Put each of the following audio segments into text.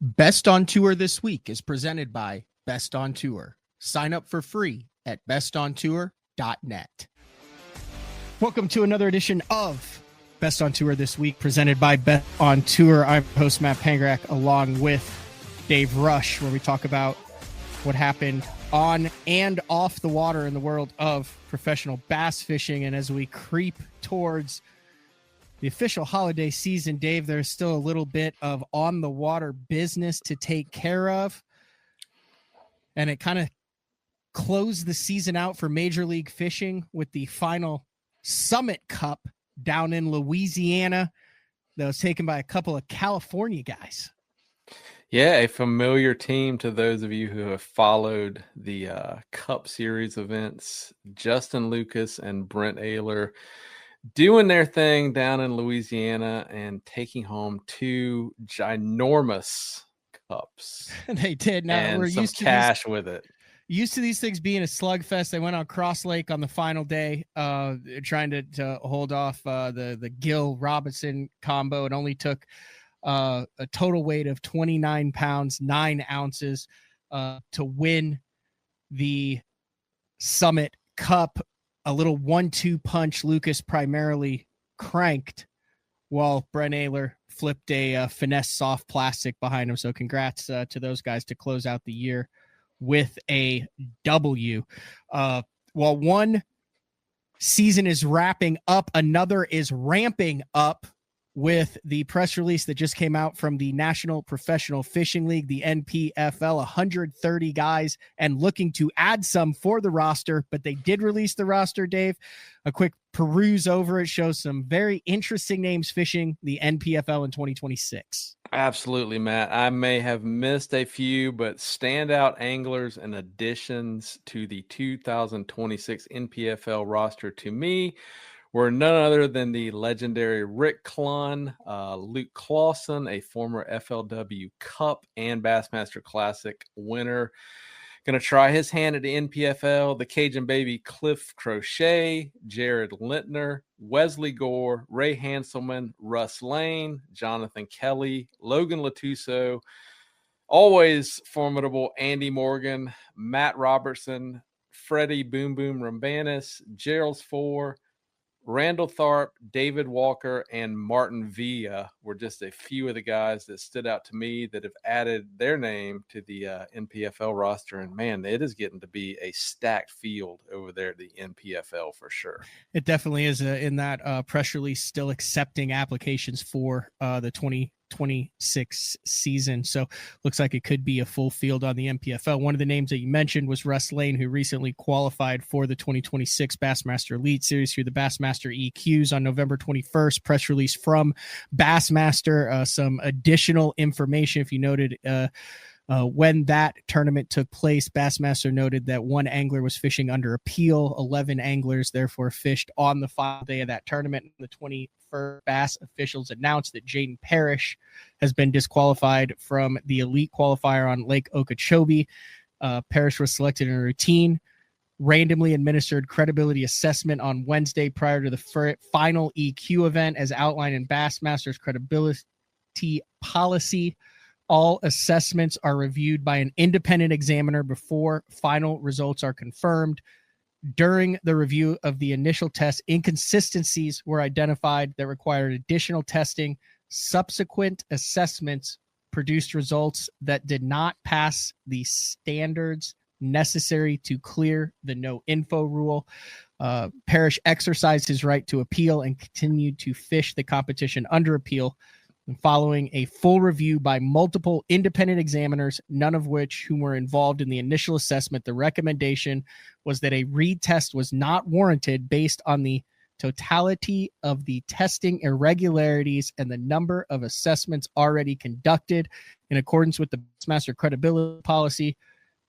Best on Tour this week is presented by Best on Tour. Sign up for free at bestontour.net. Welcome to another edition of Best on Tour this week, presented by Best on Tour. I'm host Matt Pangrac, along with Dave Rush, where we talk about what happened on and off the water in the world of professional bass fishing. And as we creep towards the official holiday season, Dave, there's still a little bit of on the water business to take care of. And it kind of closed the season out for Major League Fishing with the final Summit Cup down in Louisiana that was taken by a couple of California guys. Yeah, a familiar team to those of you who have followed the Cup Series events. Justin Lucas and Brent Ayler doing their thing down in Louisiana and taking home two ginormous cups. They did. Now and we're some used to cash with it. Used to these things being a slugfest. They went on Cross Lake on the final day, trying to hold off the Gill Robinson combo. It only took a total weight of 29 pounds, 9 ounces to win the Summit Cup. A little 1-2 punch. Lucas primarily cranked, while Brent Ayler flipped a finesse soft plastic behind him. So congrats to those guys to close out the year with a W. While one season is wrapping up, another is ramping up with the press release that just came out from the National Professional Fishing League, the NPFL, 130 guys, and looking to add some for the roster, but they did release the roster, Dave. A quick peruse over it shows some very interesting names fishing the NPFL in 2026. Absolutely, Matt. I may have missed a few, but standout anglers and additions to the 2026 NPFL roster to me were none other than the legendary Rick Klun, Luke Clausen, a former FLW Cup and Bassmaster Classic winner. Going to try his hand at the NPFL, the Cajun baby Cliff Crochet, Jared Lintner, Wesley Gore, Ray Hanselman, Russ Lane, Jonathan Kelly, Logan Latuso, always formidable Andy Morgan, Matt Robertson, Freddie Boom Boom Rambanis, Gerald Four, Randall Tharp, David Walker, and Martin Villa were just a few of the guys that stood out to me that have added their name to the NPFL roster. And, man, it is getting to be a stacked field over there at the NPFL for sure. It definitely is in that press release, still accepting applications for the 2026 season. So looks like it could be a full field on the NPFL. One of the names that you mentioned was Russ Lane, who recently qualified for the 2026 Bassmaster Elite Series through the Bassmaster EQs on November 21st. Press release from Bassmaster. Some additional information, if you noted, when that tournament took place, Bassmaster noted that one angler was fishing under appeal. 11 anglers therefore fished on the final day of that tournament. The 21st Bass officials announced that Jaden Parrish has been disqualified from the elite qualifier on Lake Okeechobee. Parrish was selected in a routine, randomly administered credibility assessment on Wednesday prior to the final EQ event, as outlined in Bassmaster's credibility policy. All assessments are reviewed by an independent examiner before final results are confirmed. During the review of the initial test, inconsistencies were identified that required additional testing. Subsequent assessments produced results that did not pass the standards necessary to clear the no info rule. Parrish exercised his right to appeal and continued to fish the competition under appeal. And following a full review by multiple independent examiners, none of which whom were involved in the initial assessment, the recommendation was that a retest was not warranted based on the totality of the testing irregularities and the number of assessments already conducted. In accordance with the Bassmaster credibility policy,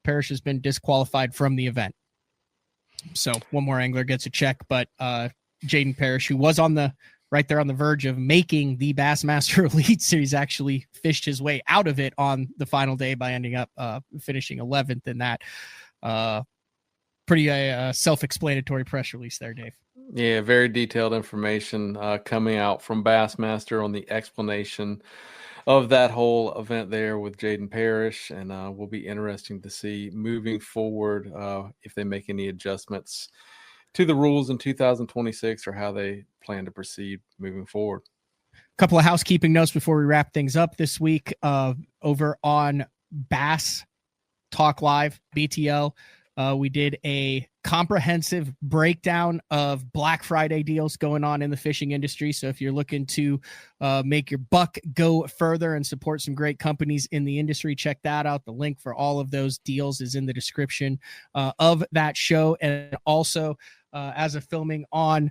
Parrish has been disqualified from the event. So one more angler gets a check, but Jaden Parrish, who was right there on the verge of making the Bassmaster Elite Series, actually fished his way out of it on the final day by ending up finishing 11th in that. Pretty self-explanatory press release there, Dave. Yeah, very detailed information coming out from Bassmaster on the explanation of that whole event there with Jaden Parrish, and will be interesting to see moving forward if they make any adjustments to the rules in 2026 or how they plan to proceed moving forward. Couple of housekeeping notes before we wrap things up this week. Over on Bass Talk Live, BTL, we did a comprehensive breakdown of Black Friday deals going on in the fishing industry. So if you're looking to make your buck go further and support some great companies in the industry, check that out. The link for all of those deals is in the description of that show. And also, as of filming on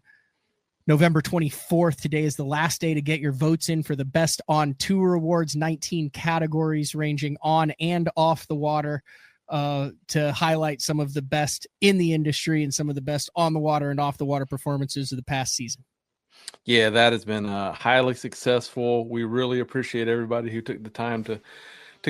November 24th, today is the last day to get your votes in for the Best on Tour Awards, 19 categories ranging on and off the water, to highlight some of the best in the industry and some of the best on the water and off the water performances of the past season. Yeah, that has been highly successful. We really appreciate everybody who took the time to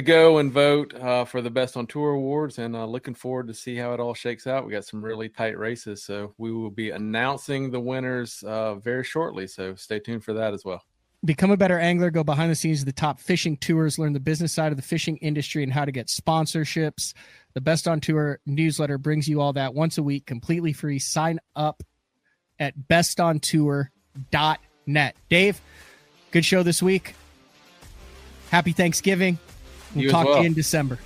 go and vote for the Best on Tour Awards, and looking forward to see how it all shakes out. We got some really tight races, so we will be announcing the winners very shortly, so stay tuned for that as well. Become a better angler. Go behind the scenes of the top fishing tours. Learn the business side of the fishing industry and how to get sponsorships. The Best on Tour newsletter brings you all that once a week, completely free. Sign up at bestontour.net. Dave, good show this week. Happy Thanksgiving. We'll talk to you in December.